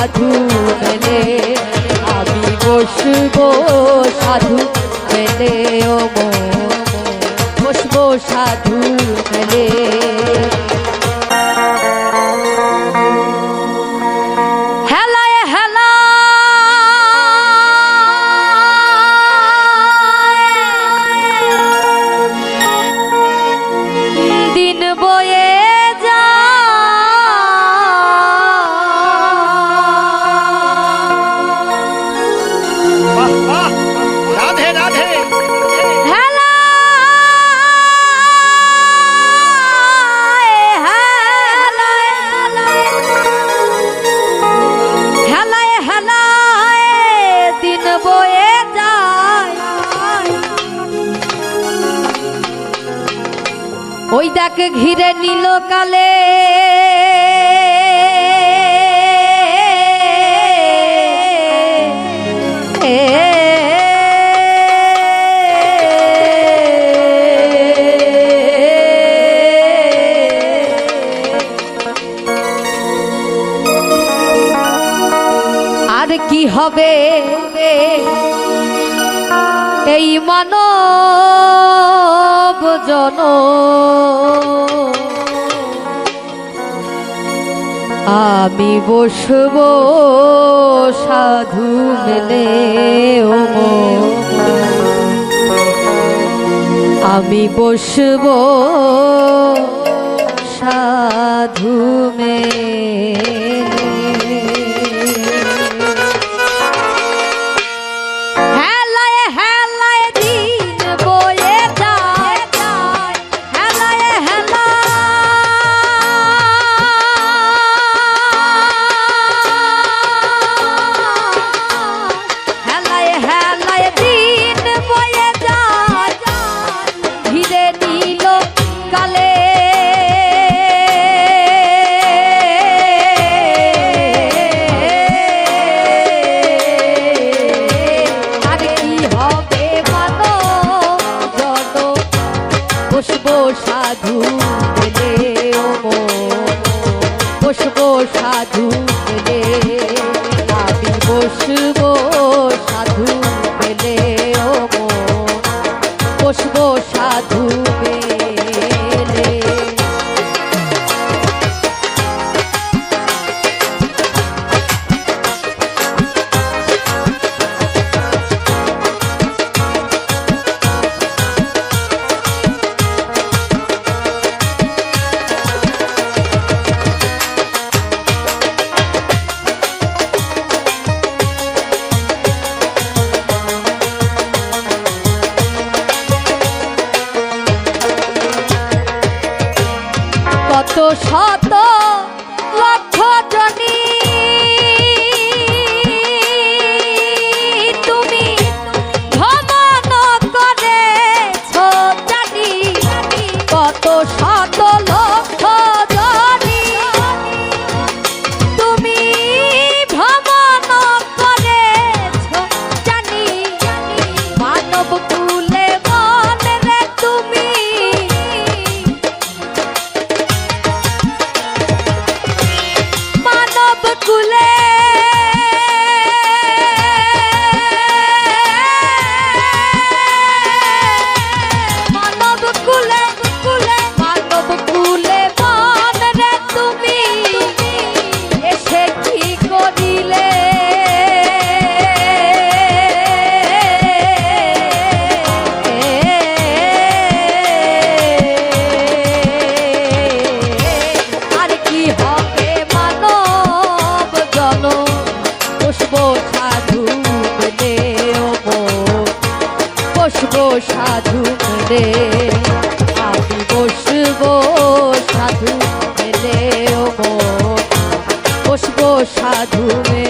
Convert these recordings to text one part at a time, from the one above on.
সাধু মেলে, আমি বসবো সাধু মেলে, ও মন বসবো সাধু মেলে। ওই তাকে ঘিরে নিল কালে, আর কি হবে এই মানব জনম, আমি বসবো সাধু মেলে, ও মন আমি বসবো সাধু মেলে। সাধু মেলে, ও মন বসবো সাধু মেলে, আমি বসবো সাধু মেলে, ও মন বসবো সাধু মেলে। কত শত লক্ষ জনী তুমি ভ্রমণ করেছ জানি, কত শত লক্ষ জনী তুমি ভ্রমণ করেছ জানি, মানব কুলে মনে রে তুমি কুলে মানব কুলে কুলে মানব কুলে মন রে তুমি এসে কি করিলে, আর কি হবে বসবো সাধু মেলে, ও মন বসবো সাধু মেলে, আমি বসবো সাধু মেলে, ও মন বসবো সাধু মেলে।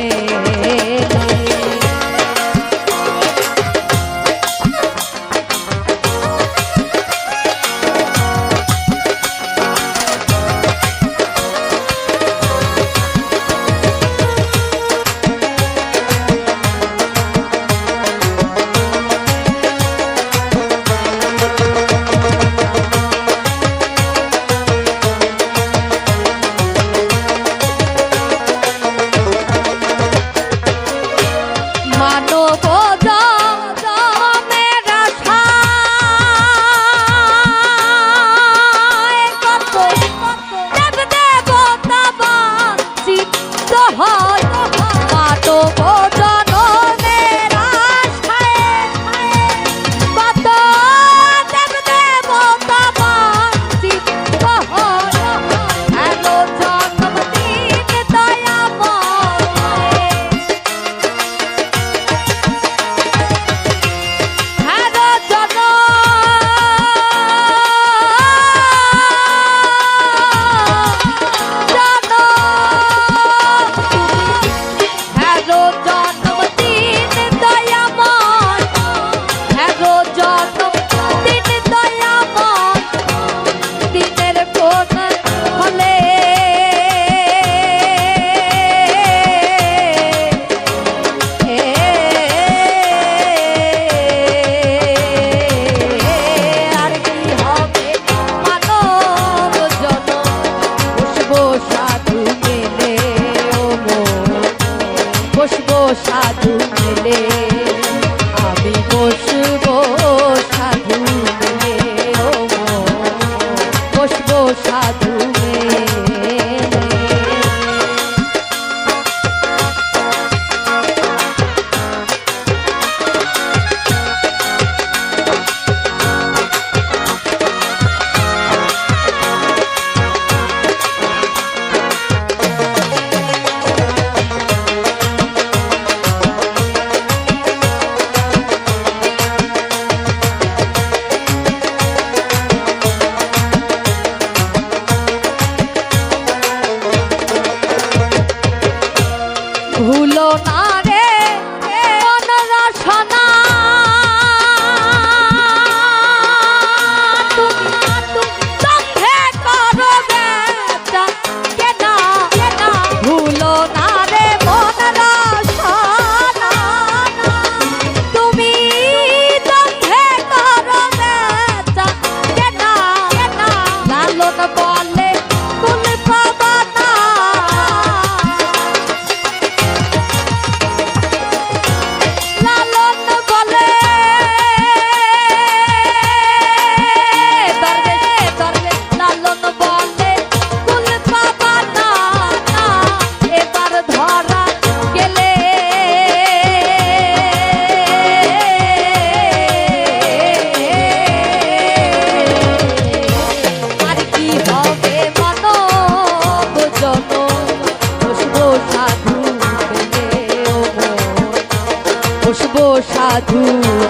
সাধু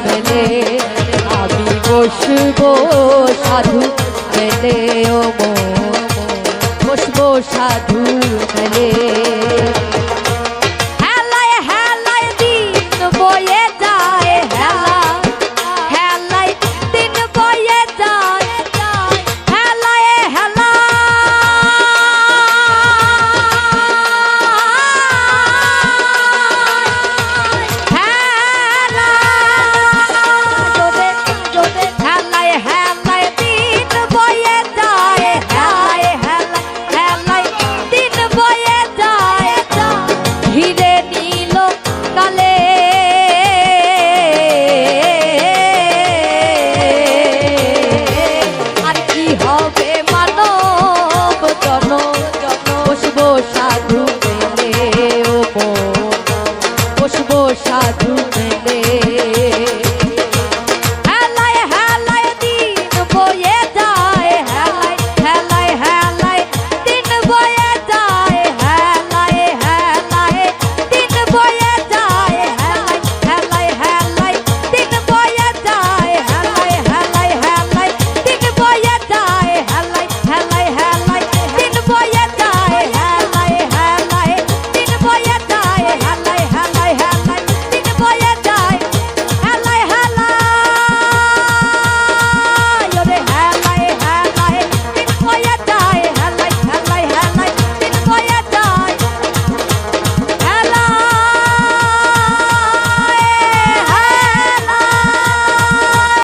মেলে আমি বসবো সাধু মেলে ও মন